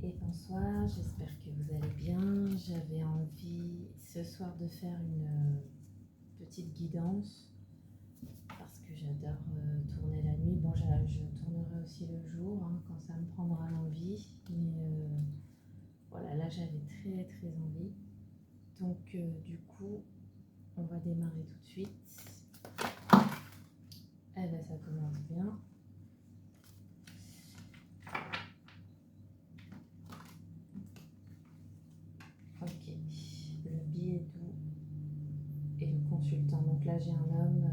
Et bonsoir, j'espère que vous allez bien. J'avais envie ce soir de faire une petite guidance parce que j'adore tourner la nuit. Bon, je tournerai aussi le jour quand ça me prendra l'envie. Mais voilà, là j'avais très très envie. Donc du coup, on va démarrer tout de suite. Eh bien, ça commence bien. Ok, le billet doux et le consultant. Donc là, j'ai un homme.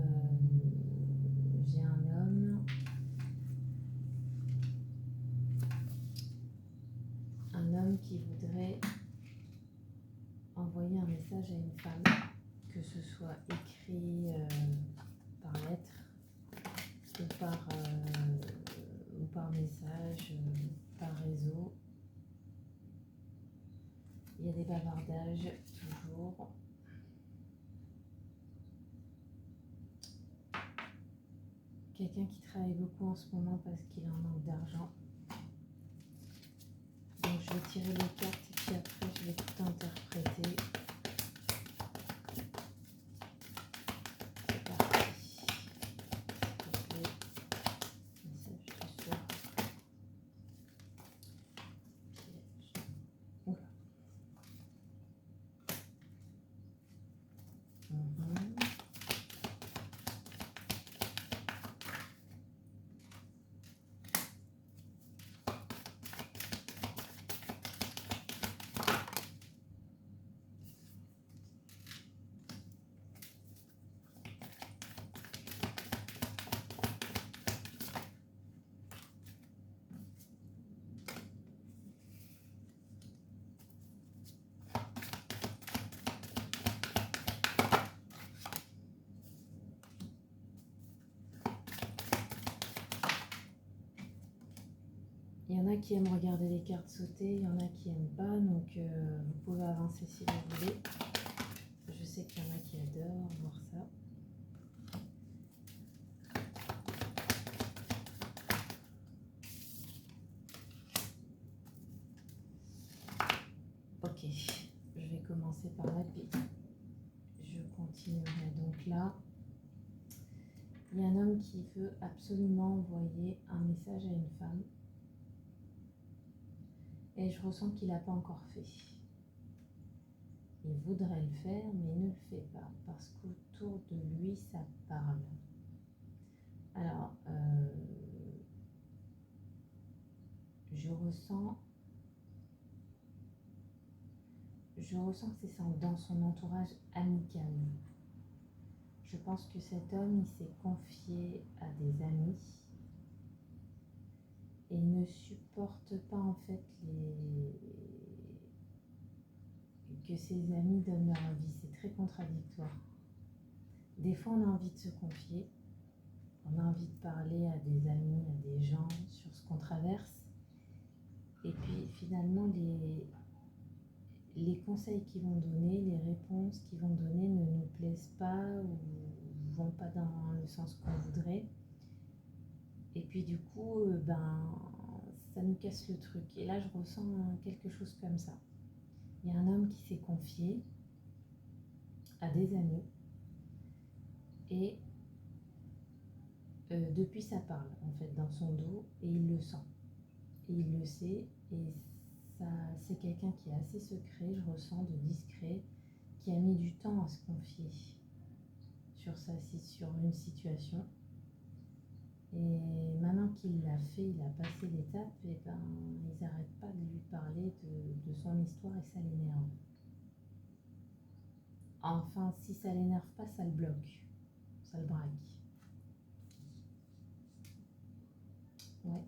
Un homme qui voudrait envoyer un message à une femme, que ce soit écrit par lettre ou par message, par réseau. Il y a des bavardages toujours. Quelqu'un qui travaille beaucoup en ce moment parce qu'il en manque d'argent. Donc je vais tirer les cartes et puis après je vais tout interpréter. C'est parti. Message du soir. Oula. Il y en a qui aiment regarder les cartes sauter, il y en a qui n'aiment pas, donc vous pouvez avancer si vous voulez. Je sais qu'il y en a qui adorent voir ça. Ok, je vais commencer par là, puis je continuerai. Donc là, il y a un homme qui veut absolument envoyer un message à une femme. Et je ressens qu'il n'a pas encore fait. Il voudrait le faire, mais il ne le fait pas, parce qu'autour de lui, ça parle. Alors, je ressens que c'est dans son entourage amical. Je pense que cet homme, il s'est confié à des amis et il ne supporte pas en fait que ses amis donnent leur avis. C'est très contradictoire. Des fois, on a envie de se confier, on a envie de parler à des amis, à des gens sur ce qu'on traverse. Et puis finalement, les conseils qu'ils vont donner, les réponses qu'ils vont donner ne nous plaisent pas ou vont pas dans le sens qu'on voudrait. Et puis du coup, ça nous casse le truc. Et là, je ressens quelque chose comme ça. Il y a un homme qui s'est confié à des amis et depuis ça parle en fait dans son dos et il le sent. Et il le sait et ça, c'est quelqu'un qui est assez secret, je ressens, de discret, qui a mis du temps à se confier sur une situation. Et maintenant qu'il l'a fait, il a passé l'étape, et ils n'arrêtent pas de lui parler de son histoire et ça l'énerve. Enfin, si ça l'énerve pas, ça le bloque, ça le braque. Ouais.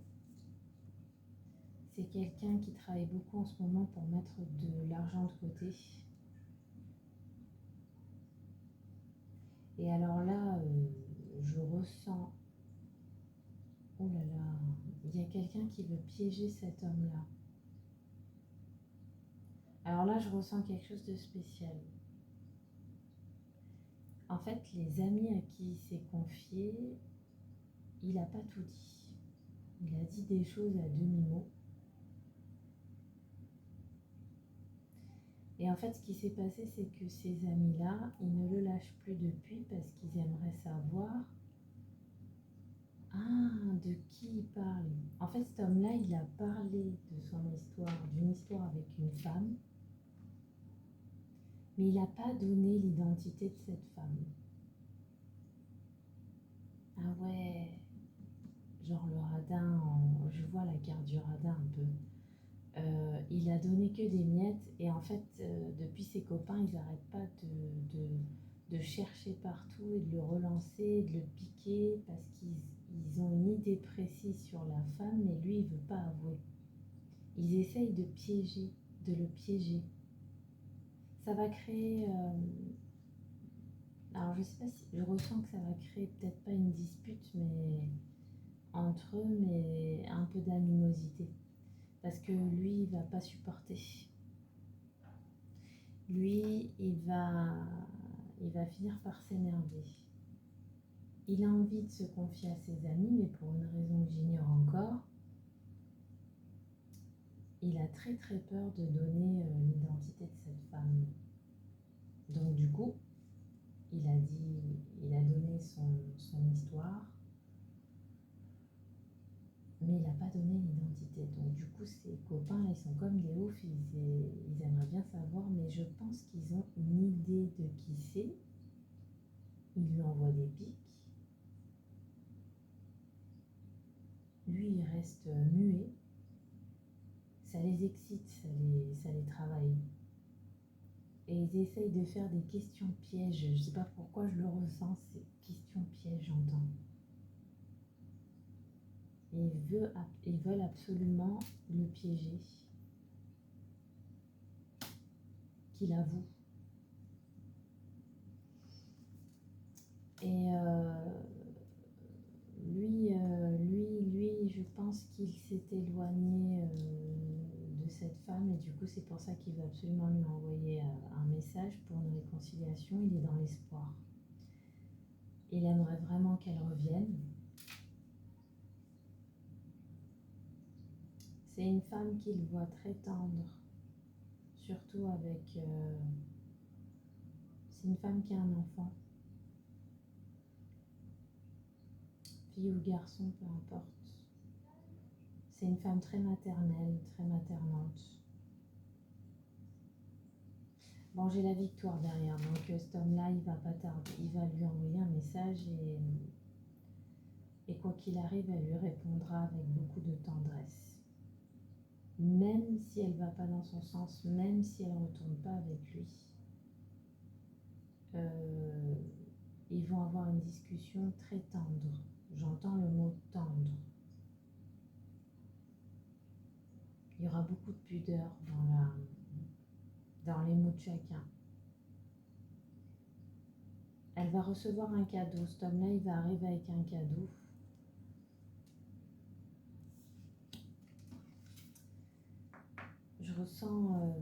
C'est quelqu'un qui travaille beaucoup en ce moment pour mettre de l'argent de côté. Et alors là, je ressens... Oh là là, il y a quelqu'un qui veut piéger cet homme-là. Alors là, je ressens quelque chose de spécial. En fait, les amis à qui il s'est confié, il n'a pas tout dit. Il a dit des choses à demi-mot. Et en fait, ce qui s'est passé, c'est que ces amis-là, ils ne le lâchent plus depuis parce qu'ils aimeraient savoir, de qui il parle. En fait, cet homme-là, il a parlé de son histoire, d'une histoire avec une femme, mais il n'a pas donné l'identité de cette femme. Ah ouais, genre le radin, je vois la carte du radin un peu. Il a donné que des miettes et en fait, depuis ses copains, ils n'arrêtent pas de chercher partout et de le relancer, de le piquer parce qu'ils ont une idée précise sur la femme, mais lui, il veut pas avouer. Ils essayent de le piéger. Ça va créer. Alors, je sais pas si je ressens que ça va créer peut-être pas une dispute, mais entre eux, mais un peu d'animosité. Parce que lui, il va pas supporter. Lui, il va finir par s'énerver. Il a envie de se confier à ses amis, mais pour une raison que j'ignore encore, il a très très peur de donner l'identité de cette femme. Donc du coup, il a donné son histoire, mais il n'a pas donné l'identité. Donc du coup, ses copains, ils sont comme des oufs, ils aimeraient bien savoir, mais je pense qu'ils ont une idée de qui c'est. Ils lui envoient des pics. Lui, il reste muet. Ça les excite, ça les travaille. Et ils essayent de faire des questions pièges. Je ne sais pas pourquoi je le ressens, ces questions pièges, j'entends. Et ils veulent absolument le piéger. Qu'il avoue. Et lui, je pense qu'il s'est éloigné de cette femme et du coup c'est pour ça qu'il veut absolument lui envoyer un message pour une réconciliation. Il est dans l'espoir. Il aimerait vraiment qu'elle revienne. C'est une femme qu'il voit très tendre, surtout avec... c'est une femme qui a un enfant. Fille ou garçon, peu importe. C'est une femme très maternelle, très maternante. Bon, j'ai la victoire derrière, donc cet homme-là, il va pas tarder. Il va lui envoyer un message et quoi qu'il arrive, elle lui répondra avec beaucoup de tendresse. Même si elle va pas dans son sens, même si elle retourne pas avec lui. Ils vont avoir une discussion très tendre. J'entends le mot tendre. Il y aura beaucoup de pudeur dans les mots de chacun. Elle va recevoir un cadeau. Cet homme-là, il va arriver avec un cadeau. Je ressens...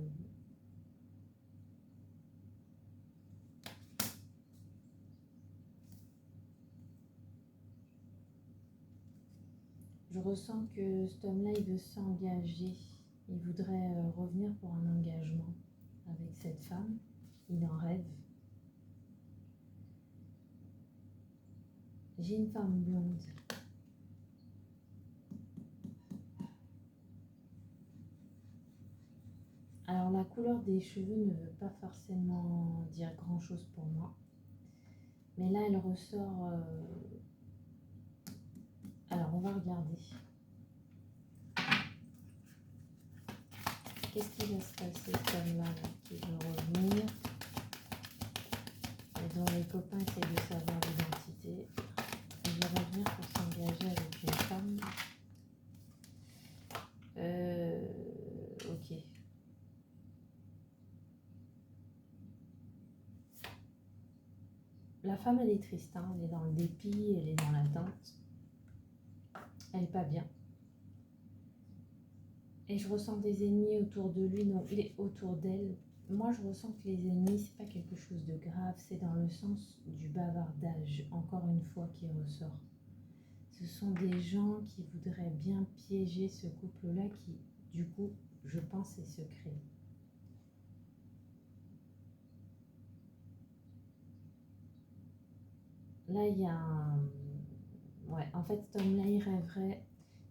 je ressens que cet homme-là, il veut s'engager. Il voudrait revenir pour un engagement avec cette femme. Il en rêve. J'ai une femme blonde. Alors la couleur des cheveux ne veut pas forcément dire grand-chose pour moi. Mais là, elle ressort... Alors, on va regarder. Qu'est-ce qui va se passer comme là qui veut revenir et dont les copains essayent de savoir l'identité. Il va revenir pour s'engager avec une femme. Ok. La femme, elle est triste, hein. Elle est dans le dépit, elle est dans l'attente. Elle n'est pas bien. Et je ressens des ennemis autour de lui, non, il est autour d'elle. Moi, je ressens que les ennemis, c'est pas quelque chose de grave, c'est dans le sens du bavardage, encore une fois, qui ressort. Ce sont des gens qui voudraient bien piéger ce couple-là qui, du coup, je pense, est secret. Là, il y a un... Ouais, en fait, cet homme-là, il rêverait...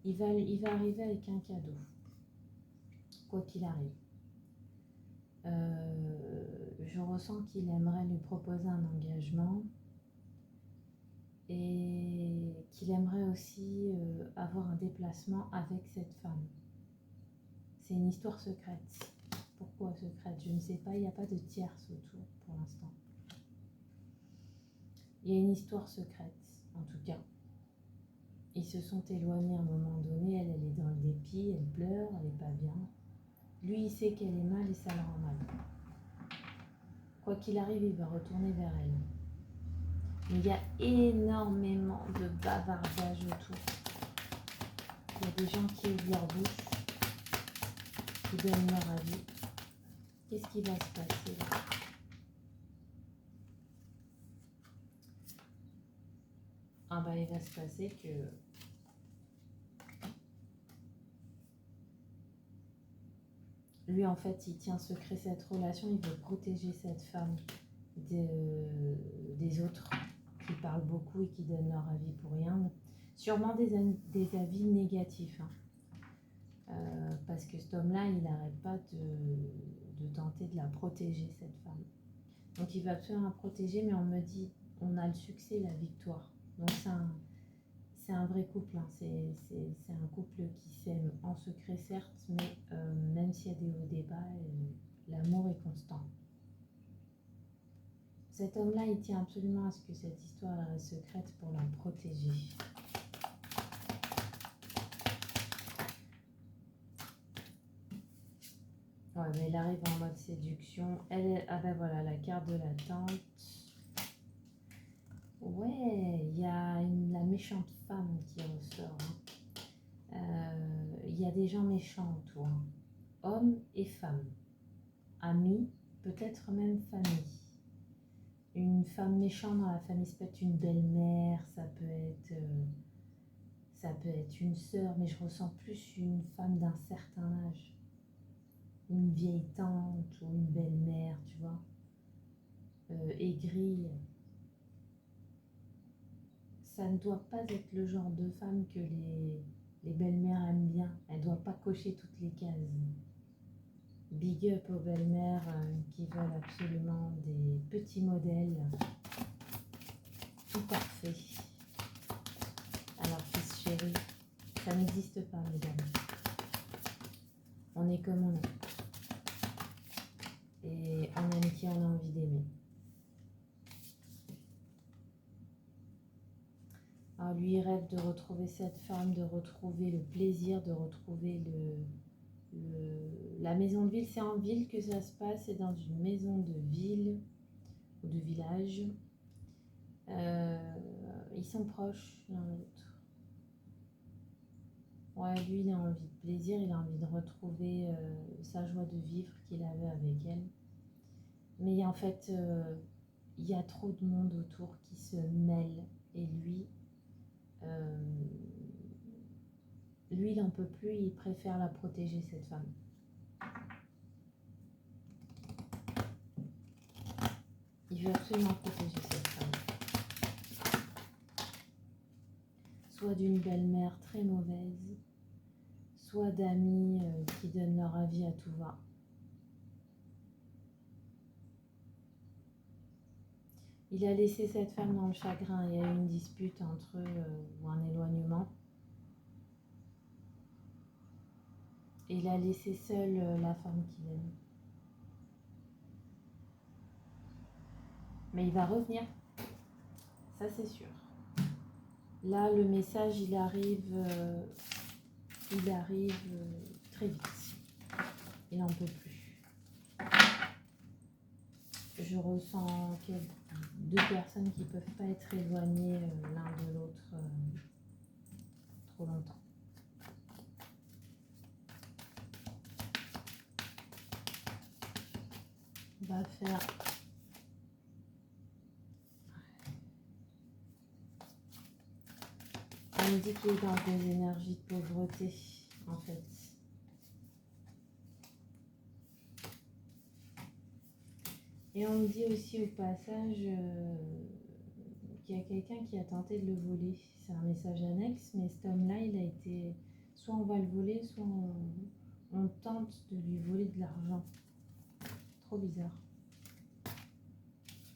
Il va arriver avec un cadeau, quoi qu'il arrive. Je ressens qu'il aimerait lui proposer un engagement et qu'il aimerait aussi avoir un déplacement avec cette femme. C'est une histoire secrète. Pourquoi secrète? Je ne sais pas, il n'y a pas de tierce autour pour l'instant. Il y a une histoire secrète, en tout cas. Ils se sont éloignés à un moment donné, elle est dans le dépit, elle pleure, elle n'est pas bien. Lui, il sait qu'elle est mal et ça le rend mal. Quoi qu'il arrive, il va retourner vers elle. Mais il y a énormément de bavardage autour. Il y a des gens qui ouvrent leur bouche, qui donnent leur avis. Qu'est-ce qui va se passer là? Ah bah il va se passer que lui en fait il tient secret cette relation, il veut protéger cette femme des autres qui parlent beaucoup et qui donnent leur avis pour rien. Sûrement des avis négatifs. Parce que cet homme-là, il n'arrête pas de tenter de la protéger, cette femme. Donc il va absolument la protéger, mais on me dit, on a le succès, la victoire. Donc c'est un vrai couple, hein. C'est un couple qui s'aime en secret, certes, mais même s'il y a des hauts et des bas, l'amour est constant. Cet homme-là, il tient absolument à ce que cette histoire reste secrète pour la protéger. Ouais, mais il arrive en mode séduction. Ah ben voilà, la carte de la tante. Ouais, il y a la méchante femme qui ressort. Il y a des gens méchants autour. Hommes et femmes. Amis, peut-être même famille. Une femme méchante dans la famille, ça peut être une belle-mère, ça peut être une sœur, mais je ressens plus une femme d'un certain âge. Une vieille tante ou une belle-mère, tu vois, aigrie. Ça ne doit pas être le genre de femme que les belles-mères aiment bien. Elle ne doit pas cocher toutes les cases. Big up aux belles-mères qui veulent absolument des petits modèles tout parfaits. Alors fils chéri, ça n'existe pas, mesdames. On est comme on est. Et on aime qui on a envie d'aimer. Alors lui, il rêve de retrouver cette femme, de retrouver le plaisir, de retrouver la maison de ville. C'est en ville que ça se passe, c'est dans une maison de ville ou de village. Ils sont proches l'un l'autre. Ouais, lui, il a envie de plaisir, il a envie de retrouver sa joie de vivre qu'il avait avec elle. Mais en fait, il y a trop de monde autour qui se mêle. Et lui, il n'en peut plus, il préfère la protéger, cette femme. Il veut absolument protéger cette femme. Soit d'une belle-mère très mauvaise, soit d'amis qui donnent leur avis à tout va. Il a laissé cette femme dans le chagrin. Il y a eu une dispute entre eux ou un éloignement. Et il a laissé seule la femme qu'il aime. Mais il va revenir. Ça, c'est sûr. Là, le message, il arrive très vite. Il n'en peut plus. Je ressens deux personnes qui ne peuvent pas être éloignées l'un de l'autre trop longtemps. On va faire... On me dit qu'il est dans des énergies de pauvreté, en fait. Et on me dit aussi au passage qu'il y a quelqu'un qui a tenté de le voler. C'est un message annexe, mais cet homme-là, il a été... Soit on va le voler, soit on tente de lui voler de l'argent. Trop bizarre.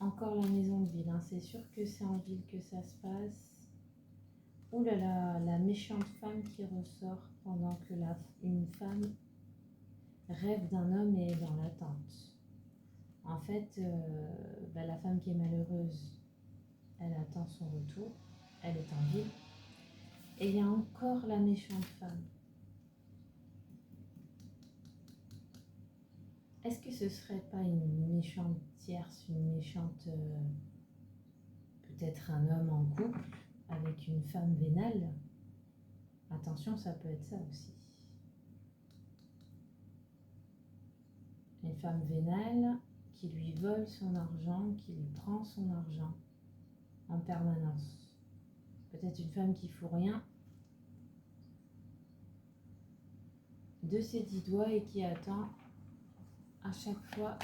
Encore la maison de ville, hein. C'est sûr que c'est en ville que ça se passe. Ouh là là, la méchante femme qui ressort pendant que une femme rêve d'un homme et est dans l'attente. En fait, la femme qui est malheureuse, elle attend son retour, elle est en ville. Et il y a encore la méchante femme. Est-ce que ce serait pas une méchante tierce, une méchante... peut-être un homme en couple avec une femme vénale? Attention, ça peut être ça aussi. Une femme vénale qui lui vole son argent, qui lui prend son argent en permanence. Peut-être une femme qui fout rien de ses 10 doigts et qui attend à chaque fois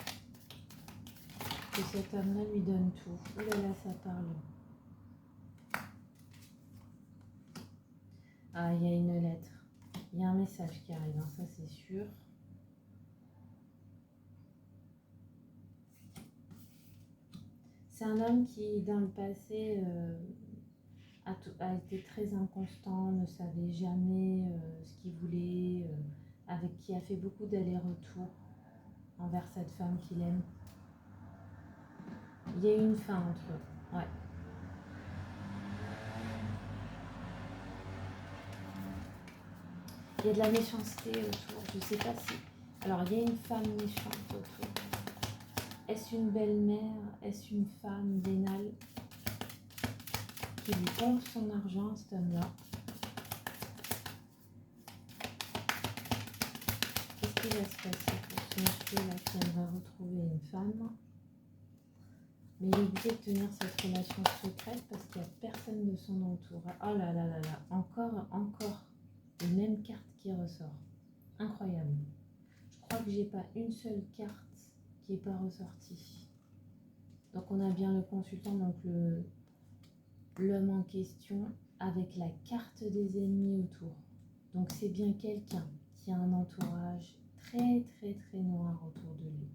que cet homme-là lui donne tout. Oh là là, ça parle. Ah, il y a une lettre. Il y a un message qui arrive, hein, ça c'est sûr. C'est un homme qui, dans le passé, a été très inconstant, ne savait jamais ce qu'il voulait, avec qui a fait beaucoup d'allers-retours envers cette femme qu'il aime. Il y a eu une fin entre eux, ouais. Il y a de la méchanceté autour, je sais pas si... Alors, il y a une femme méchante autour. Est-ce une belle-mère? Est-ce une femme vénale qui lui pompe son argent à cet homme-là? Qu'est-ce qui va se passer pour ce monsieur-là qui aimerait retrouver une femme? Mais il est obligé de tenir cette relation secrète parce qu'il n'y a personne de son entourage. Oh là là là là, encore une même carte qui ressort. Incroyable. Je crois que j'ai pas une seule carte qui n'est pas ressortie. Donc on a bien le consultant, donc l'homme en question, avec la carte des ennemis autour. Donc c'est bien quelqu'un qui a un entourage très très très noir autour de lui.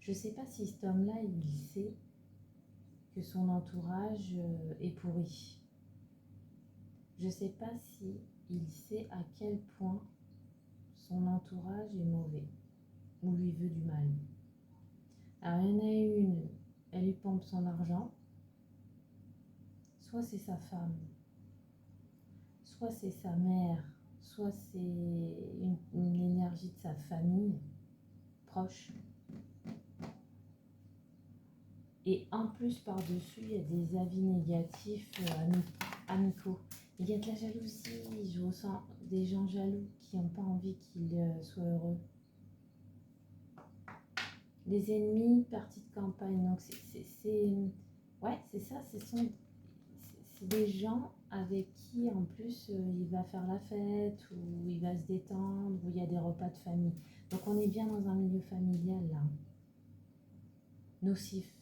Je ne sais pas si cet homme-là, il sait que son entourage est pourri. Je ne sais pas si il sait à quel point son entourage est mauvais ou lui veut du mal. Alors il y en a une, elle lui pompe son argent, soit c'est sa femme, soit c'est sa mère, soit c'est une énergie de sa famille proche. Et en plus, par-dessus, il y a des avis négatifs amicaux. Il y a de la jalousie, je ressens des gens jaloux qui n'ont pas envie qu'il soit heureux. Des ennemis partis de campagne, donc ouais, c'est ça, c'est des gens avec qui en plus il va faire la fête, ou il va se détendre, ou il y a des repas de famille. Donc on est bien dans un milieu familial là, nocif.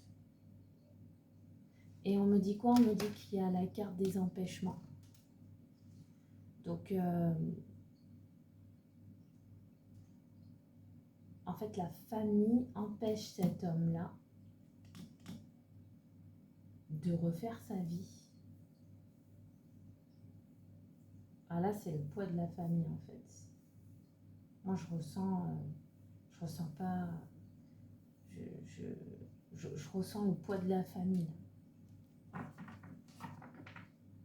Et on me dit quoi? On me dit qu'il y a la carte des empêchements. Donc, en fait, la famille empêche cet homme-là de refaire sa vie. Ah là, c'est le poids de la famille, en fait. Moi, je ressens pas... Je ressens le poids de la famille.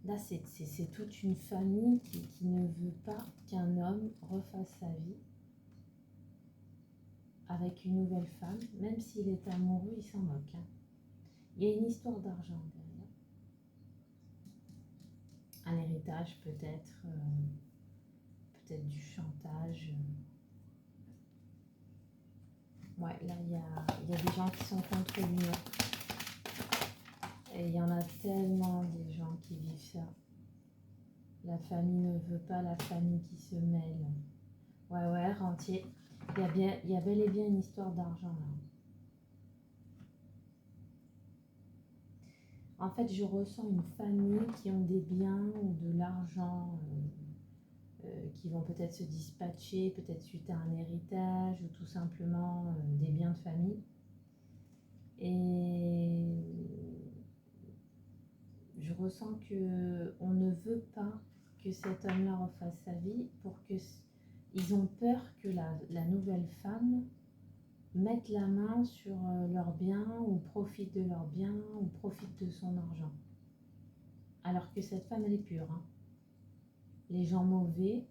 Là, c'est toute une famille qui ne veut pas qu'un homme refasse sa vie avec une nouvelle femme. Même s'il est amoureux, il s'en moque. Hein. Il y a une histoire d'argent derrière. Un héritage peut-être, peut-être du chantage. Ouais, là, il y a des gens qui sont contre lui. Et il y en a tellement des gens qui vivent ça. La famille ne veut pas la famille qui se mêle. Ouais, rentier. Il y a bel et bien une histoire d'argent là. En fait, je ressens une famille qui ont des biens ou de l'argent qui vont peut-être se dispatcher, peut-être suite à un héritage ou tout simplement des biens de famille. Et je ressens que on ne veut pas que cet homme-là refasse sa vie ils ont peur que la nouvelle femme mette la main sur leurs biens ou profite de leurs biens ou profite de son argent. Alors que cette femme, elle est pure. Hein. Les gens mauvais,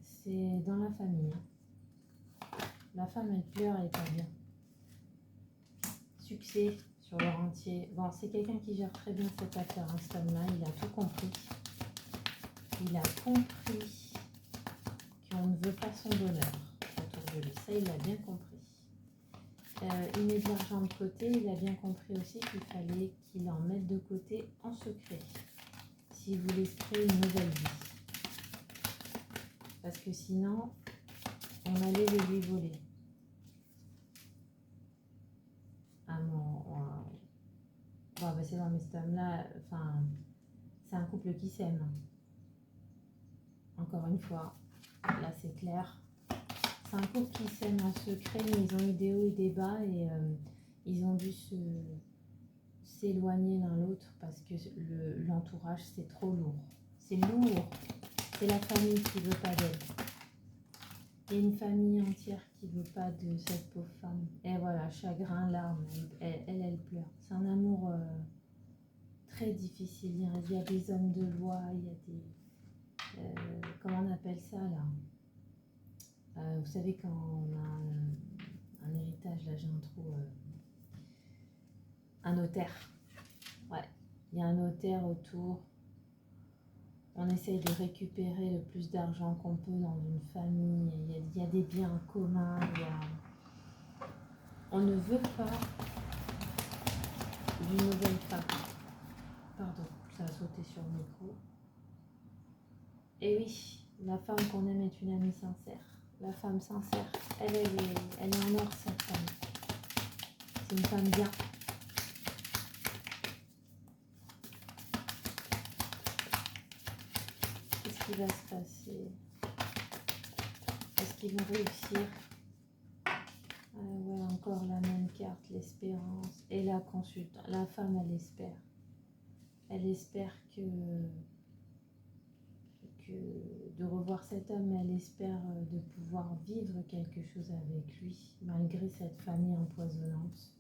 c'est dans la famille. Hein. La femme, elle pleure, elle est pas bien. Succès sur le rentier. Bon, c'est quelqu'un qui gère très bien cette affaire, hein, cet homme-là. Il a tout compris. Il a compris qu'on ne veut pas son bonheur autour de lui. Ça, il l'a bien compris. Il met de l'argent de côté. Il a bien compris aussi qu'il fallait qu'il en mette de côté en secret. S'il voulait se créer une nouvelle vie. Parce que sinon, on allait le lui voler. Ah non, bon, bah c'est bon, mais cet homme-là, enfin, c'est un couple qui s'aime. Encore une fois, là c'est clair. C'est un couple qui s'aime en secret, mais ils ont eu des hauts et des bas et ils ont dû s'éloigner l'un l'autre parce que l'entourage c'est trop lourd. C'est lourd. C'est la famille qui veut pas d'elle. Il y a une famille entière qui veut pas de cette pauvre femme. Et voilà, chagrin, larmes, elle pleure. C'est un amour très difficile. Il y a des hommes de loi, il y a des... comment on appelle ça là vous savez quand on a un héritage, là j'ai un trou... un notaire. Ouais, il y a un notaire autour. On essaye de récupérer le plus d'argent qu'on peut dans une famille. Il y a des biens communs. On ne veut pas d'une nouvelle femme. Pardon, ça a sauté sur le micro. Et oui, la femme qu'on aime est une amie sincère. La femme sincère, elle est en or, cette femme. C'est une femme bien. Qu'est-ce qui va se passer? Est-ce qu'ils vont réussir? Ouais, encore la même carte, l'espérance. Et la consultante. La femme, elle espère. Elle espère que de revoir cet homme, elle espère de pouvoir vivre quelque chose avec lui, malgré cette famille empoisonnante,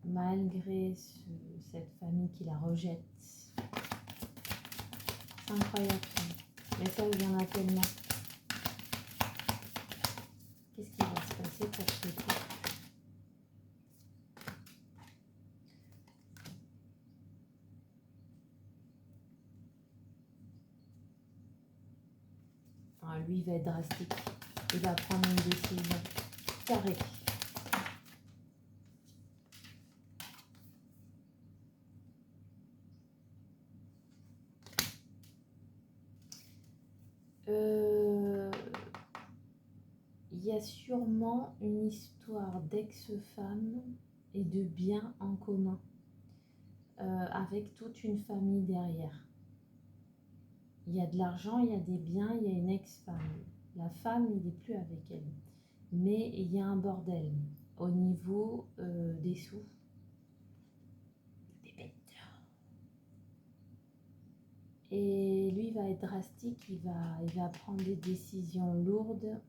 malgré cette famille qui la rejette. C'est incroyable. Mais ça, il y en a tellement. Qu'est-ce qui va se passer pour ce couple? Lui, il va être drastique. Il va prendre une décision carrée. Il y a sûrement une histoire d'ex-femme et de biens en commun, avec toute une famille derrière. Il y a de l'argent, il y a des biens, il y a une ex-femme. La femme, il n'est plus avec elle. Mais il y a un bordel au niveau des sous. Des bêtes. Et lui, il va être drastique, il va prendre des décisions lourdes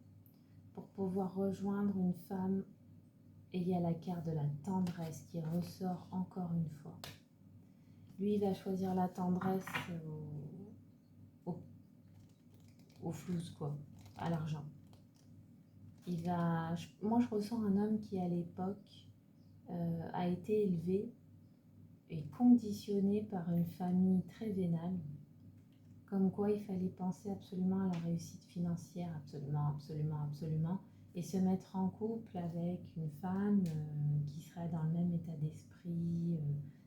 pour pouvoir rejoindre une femme. Et il y a la carte de la tendresse qui ressort encore une fois. Lui, il va choisir la tendresse au flouze, quoi, à l'argent. Moi, je ressens un homme qui, à l'époque, a été élevé et conditionné par une famille très vénale, comme quoi il fallait penser absolument à la réussite financière, absolument, absolument, absolument, et se mettre en couple avec une femme qui serait dans le même état d'esprit,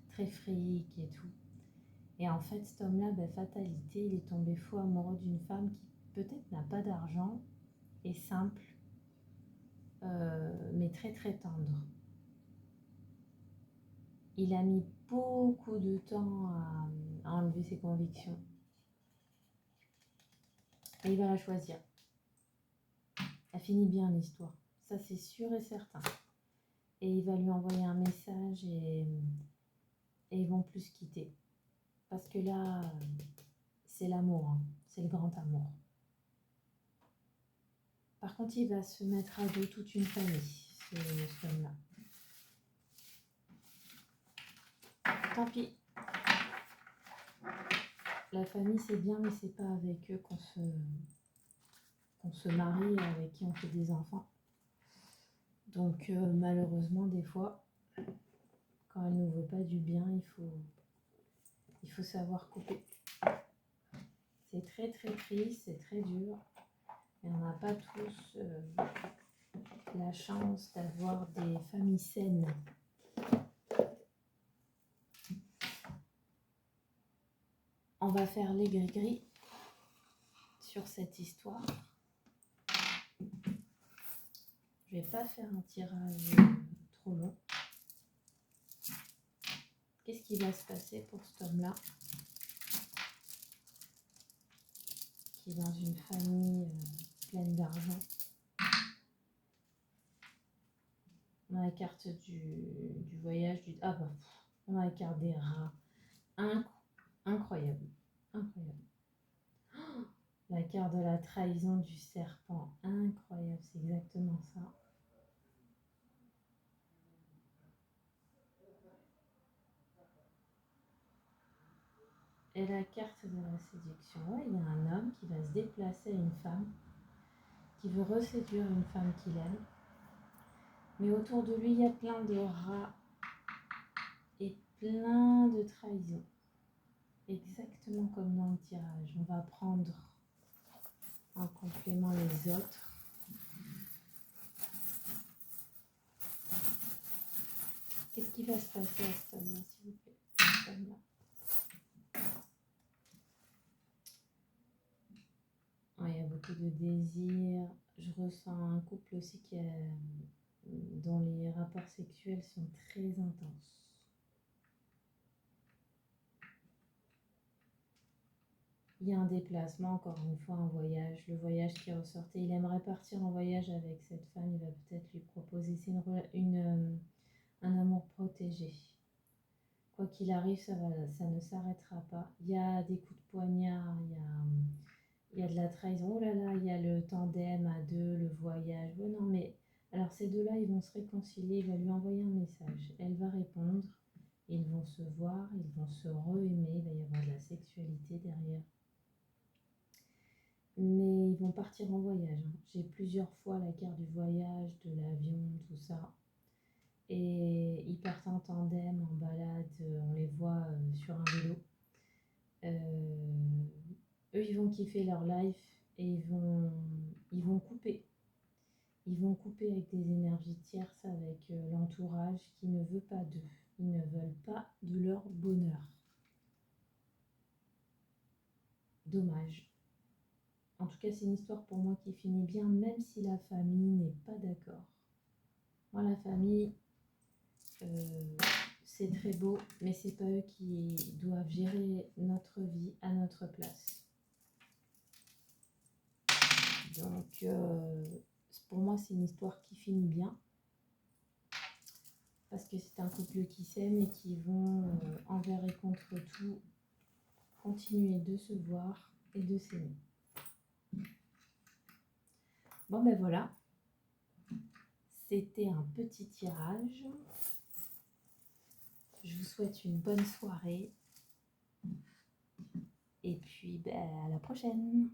très fric et tout. Et en fait, cet homme-là, fatalité, il est tombé fou amoureux d'une femme qui peut-être n'a pas d'argent, est simple, mais très très tendre. Il a mis beaucoup de temps à enlever ses convictions. Et il va la choisir. Elle finit bien l'histoire. Ça, c'est sûr et certain. Et il va lui envoyer un message et ils vont plus se quitter. Parce que là, c'est l'amour. Hein. C'est le grand amour. Par contre, il va se mettre à dos toute une famille, ce homme-là. Tant pis. La famille, c'est bien, mais c'est pas avec eux qu'on se marie et avec qui on fait des enfants. Donc, malheureusement, des fois, quand elle ne nous veut pas du bien, il faut savoir couper. C'est très, très triste, c'est très dur. Et on n'a pas tous la chance d'avoir des familles saines. On va faire les gris-gris sur cette histoire. Je vais pas faire un tirage trop long. Qu'est-ce qui va se passer pour cet homme-là qui est dans une famille pleine d'argent? On a la carte du voyage, on a la carte des rats. Incroyable. Incroyable. Oh, la carte de la trahison du serpent. Incroyable, c'est exactement ça. Et la carte de la séduction. Ouais, il y a un homme qui va se déplacer à une femme, qui veut reséduire une femme qu'il aime. Mais autour de lui, il y a plein de rats et plein de trahisons. Exactement comme dans le tirage. On va prendre en complément les autres. Qu'est-ce qui va se passer à cet homme-là, s'il vous plaît? Cet homme-là. Ouais, il y a beaucoup de désirs. Je ressens un couple aussi dont les rapports sexuels sont très intenses. Il y a un déplacement, encore une fois, un voyage. Le voyage qui ressortait. Il aimerait partir en voyage avec cette femme. Il va peut-être lui proposer. C'est un amour protégé. Quoi qu'il arrive, ça ne s'arrêtera pas. Il y a des coups de poignard, il y a de la trahison. Oh là là, il y a le tandem à deux, le voyage. Ouais, non, mais alors ces deux-là, ils vont se réconcilier. Il va lui envoyer un message. Elle va répondre. Ils vont se voir, ils vont se re-aimer. Il va y avoir de la sexualité derrière. Mais ils vont partir en voyage. Hein. J'ai plusieurs fois la carte du voyage, de l'avion, tout ça. Et ils partent en tandem, en balade, on les voit sur un vélo. Eux, ils vont kiffer leur life et ils vont couper. Ils vont couper avec des énergies tierces, avec l'entourage qui ne veut pas d'eux. Ils ne veulent pas de leur bonheur. Dommage. En tout cas, c'est une histoire pour moi qui finit bien, même si la famille n'est pas d'accord. Moi, la famille, c'est très beau, mais c'est pas eux qui doivent gérer notre vie à notre place. Donc, pour moi, c'est une histoire qui finit bien. Parce que c'est un couple qui s'aime et qui vont, envers et contre tout, continuer de se voir et de s'aimer. Bon, ben voilà. C'était un petit tirage. Je vous souhaite une bonne soirée. Et puis, ben, à la prochaine.